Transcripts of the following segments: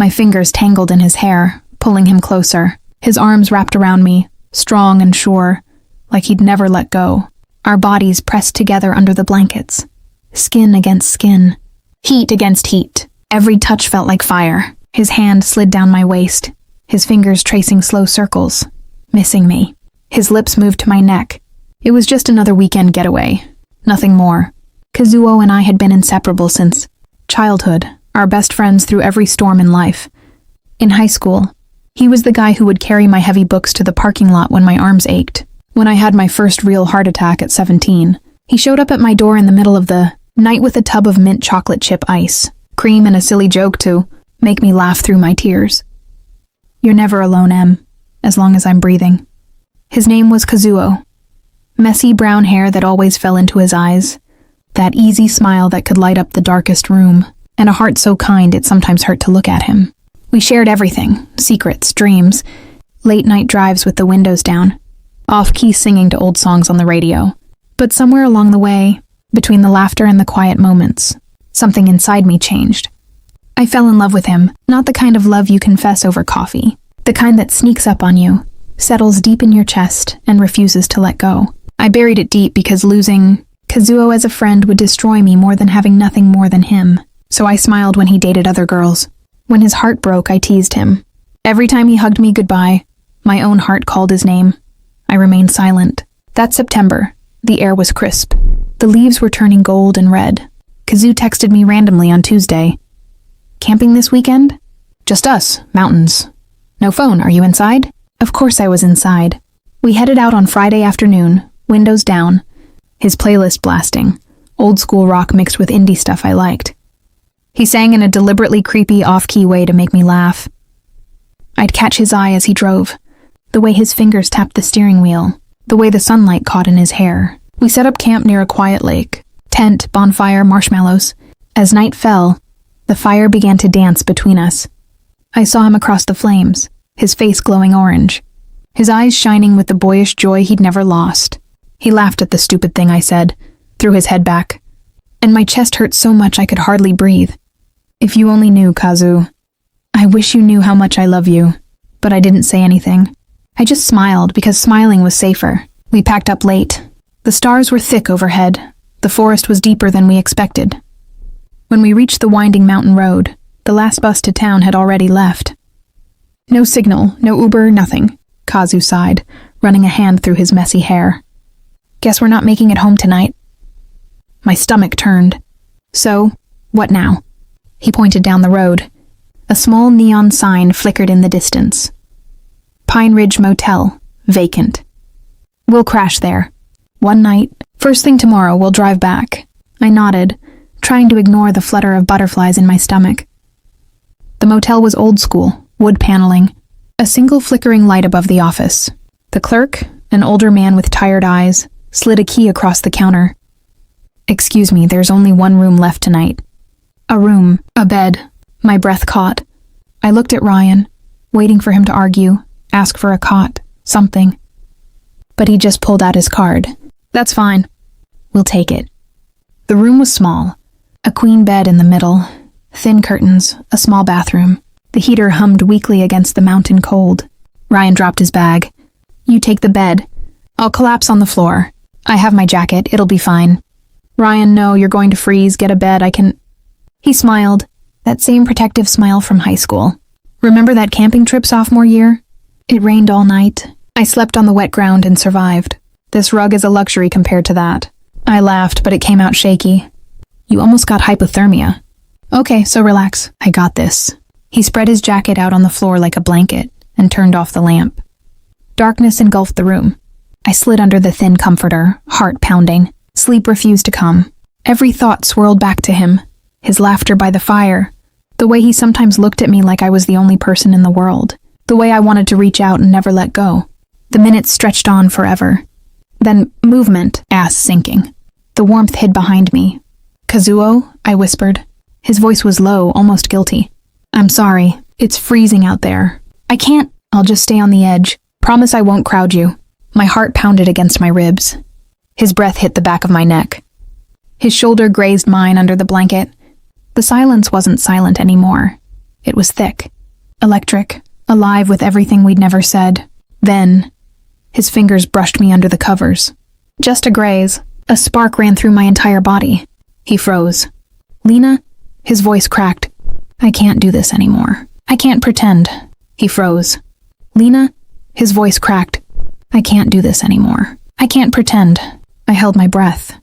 My fingers tangled in his hair, pulling him closer. His arms wrapped around me, strong and sure, like he'd never let go. Our bodies pressed together under the blankets. Skin against skin. Heat against heat. Every touch felt like fire. His hand slid down my waist, his fingers tracing slow circles, missing me. His lips moved to my neck. It was just another weekend getaway. Nothing more. Kazuo and I had been inseparable since childhood, our best friends through every storm in life. In high school, he was the guy who would carry my heavy books to the parking lot when my arms ached. When I had my first real heart attack at 17, he showed up at my door in the middle of the night with a tub of mint chocolate chip ice, cream, and a silly joke to make me laugh through my tears. You're never alone, Em, as long as I'm breathing. His name was Kazuo. Messy brown hair that always fell into his eyes, that easy smile that could light up the darkest room, and a heart so kind it sometimes hurt to look at him. We shared everything, secrets, dreams, late-night drives with the windows down, off-key singing to old songs on the radio. But somewhere along the way, between the laughter and the quiet moments, something inside me changed. I fell in love with him, not the kind of love you confess over coffee, the kind that sneaks up on you, settles deep in your chest, and refuses to let go. I buried it deep because losing Kazuo as a friend would destroy me more than having nothing more than him. So I smiled when he dated other girls. When his heart broke, I teased him. Every time he hugged me goodbye, my own heart called his name. I remained silent. That September, the air was crisp. The leaves were turning gold and red. Kazu texted me randomly on Tuesday. Camping this weekend? Just us, mountains. No phone, are you inside? Of course I was inside. We headed out on Friday afternoon, windows down, his playlist blasting, old school rock mixed with indie stuff I liked. He sang in a deliberately creepy off-key way to make me laugh. I'd catch his eye as he drove, the way his fingers tapped the steering wheel, the way the sunlight caught in his hair. We set up camp near a quiet lake, tent, bonfire, marshmallows. As night fell, the fire began to dance between us. I saw him across the flames, his face glowing orange, his eyes shining with the boyish joy he'd never lost. He laughed at the stupid thing I said, threw his head back, and my chest hurt so much I could hardly breathe. If you only knew, Kazu. I wish you knew how much I love you. But I didn't say anything. I just smiled because smiling was safer. We packed up late. The stars were thick overhead. The forest was deeper than we expected. When we reached the winding mountain road, the last bus to town had already left. No signal, no Uber, nothing. Kazu sighed, running a hand through his messy hair. Guess we're not making it home tonight. My stomach turned. So, what now? He pointed down the road. A small neon sign flickered in the distance. Pine Ridge Motel, vacant. We'll crash there. One night. First thing tomorrow, we'll drive back. I nodded, trying to ignore the flutter of butterflies in my stomach. The motel was old school, wood paneling, a single flickering light above the office. The clerk, an older man with tired eyes, slid a key across the counter. Excuse me, there's only one room left tonight. A room, a bed. My breath caught. I looked at Ryan, waiting for him to argue, ask for a cot, something. But he just pulled out his card. That's fine. We'll take it. The room was small. A queen bed in the middle, thin curtains, a small bathroom. The heater hummed weakly against the mountain cold. Ryan dropped his bag. You take the bed. I'll collapse on the floor. I have my jacket. It'll be fine. Ryan, no, you're going to freeze. Get a bed. I can... He smiled, that same protective smile from high school. Remember that camping trip sophomore year? It rained all night. I slept on the wet ground and survived. This rug is a luxury compared to that. I laughed, but it came out shaky. You almost got hypothermia. Okay, so relax. I got this. He spread his jacket out on the floor like a blanket and turned off the lamp. Darkness engulfed the room. I slid under the thin comforter, heart pounding. Sleep refused to come. Every thought swirled back to him. His laughter by the fire. The way he sometimes looked at me like I was the only person in the world. The way I wanted to reach out and never let go. The minutes stretched on forever. Then movement, ass sinking. The warmth hid behind me. Kazuo, I whispered. His voice was low, almost guilty. I'm sorry. It's freezing out there. I can't. I'll just stay on the edge. Promise I won't crowd you. My heart pounded against my ribs. His breath hit the back of my neck. His shoulder grazed mine under the blanket. The silence wasn't silent anymore. It was thick, electric, alive with everything we'd never said. Then, his fingers brushed me under the covers. Just a graze, a spark ran through my entire body. He froze. "Lena?" His voice cracked. "I can't do this anymore. I can't pretend." He froze. "Lena?" His voice cracked. "I can't do this anymore. I can't pretend." I held my breath.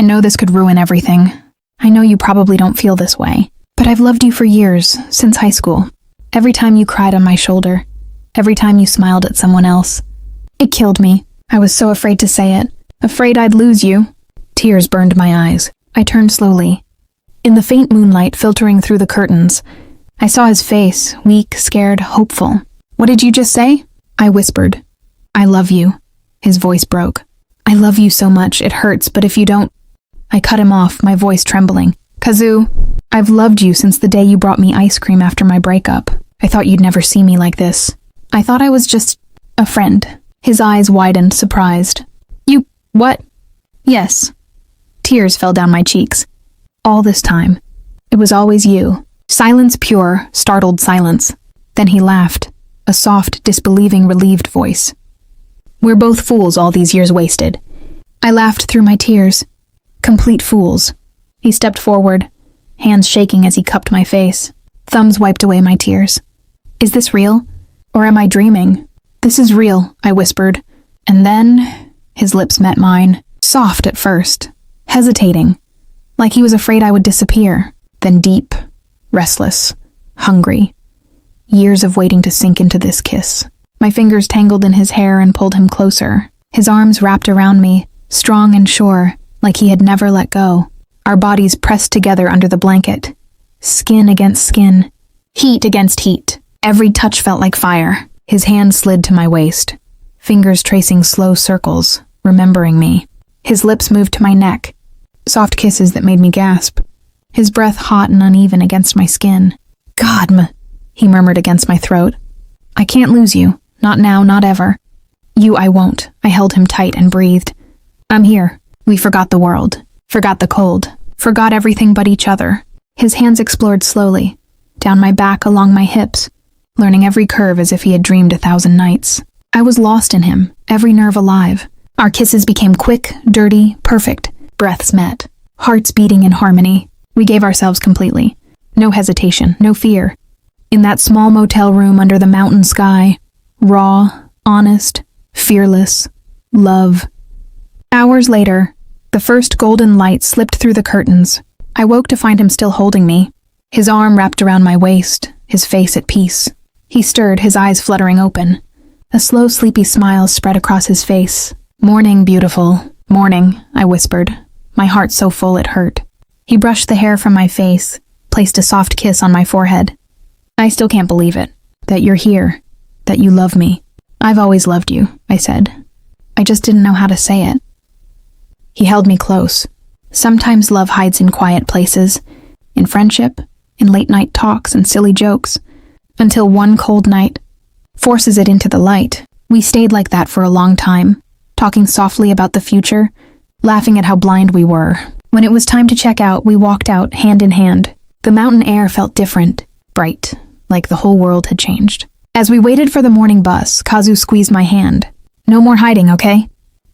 "I know this could ruin everything. I know you probably don't feel this way. But I've loved you for years, since high school. Every time you cried on my shoulder. Every time you smiled at someone else. It killed me. I was so afraid to say it. Afraid I'd lose you." Tears burned my eyes. I turned slowly. In the faint moonlight filtering through the curtains, I saw his face, weak, scared, hopeful. "What did you just say?" I whispered. "I love you." His voice broke. "I love you so much, it hurts, but if you don't—" I cut him off, my voice trembling. "Kazuo, I've loved you since the day you brought me ice cream after my breakup. I thought you'd never see me like this. I thought I was just a friend." His eyes widened, surprised. "You, what?" "Yes." Tears fell down my cheeks. "All this time. It was always you." Silence pure, startled silence. Then he laughed, a soft, disbelieving, relieved voice. "We're both fools all these years wasted." I laughed through my tears. "Complete fools." He stepped forward, hands shaking as he cupped my face. Thumbs wiped away my tears. "Is this real? Or am I dreaming?" "This is real," I whispered. And then, his lips met mine, soft at first, hesitating, like he was afraid I would disappear, then deep, restless, hungry. Years of waiting to sink into this kiss. My fingers tangled in his hair and pulled him closer. His arms wrapped around me, strong and sure, like he had never let go. Our bodies pressed together under the blanket. Skin against skin, heat against heat. Every touch felt like fire. His hand slid to my waist, fingers tracing slow circles, remembering me. His lips moved to my neck, soft kisses that made me gasp. His breath hot and uneven against my skin. "God, he murmured against my throat. "I can't lose you. Not now, not ever." "You, I won't." I held him tight and breathed. "I'm here." We forgot the world, forgot the cold, forgot everything but each other. His hands explored slowly, down my back, along my hips, learning every curve as if he had dreamed 1,000 nights. I was lost in him, every nerve alive. Our kisses became quick, dirty, perfect. Breaths met, hearts beating in harmony. We gave ourselves completely. No hesitation, no fear. In that small motel room under the mountain sky, raw, honest, fearless, love. Hours later, the first golden light slipped through the curtains. I woke to find him still holding me, his arm wrapped around my waist, his face at peace. He stirred, his eyes fluttering open. A slow, sleepy smile spread across his face. "Morning, beautiful. Morning," I whispered, my heart so full it hurt. He brushed the hair from my face, placed a soft kiss on my forehead. "I still can't believe it, that you're here, that you love me." "I've always loved you," I said. I just didn't know how to say it. He held me close. Sometimes love hides in quiet places, in friendship, in late-night talks and silly jokes, until one cold night forces it into the light. We stayed like that for a long time, talking softly about the future, laughing at how blind we were. When it was time to check out, we walked out hand in hand. The mountain air felt different, bright, like the whole world had changed. As we waited for the morning bus, Kazuo squeezed my hand. "No more hiding, okay?"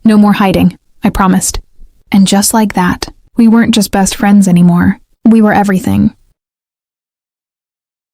"No more hiding," I promised. And just like that, we weren't just best friends anymore. We were everything.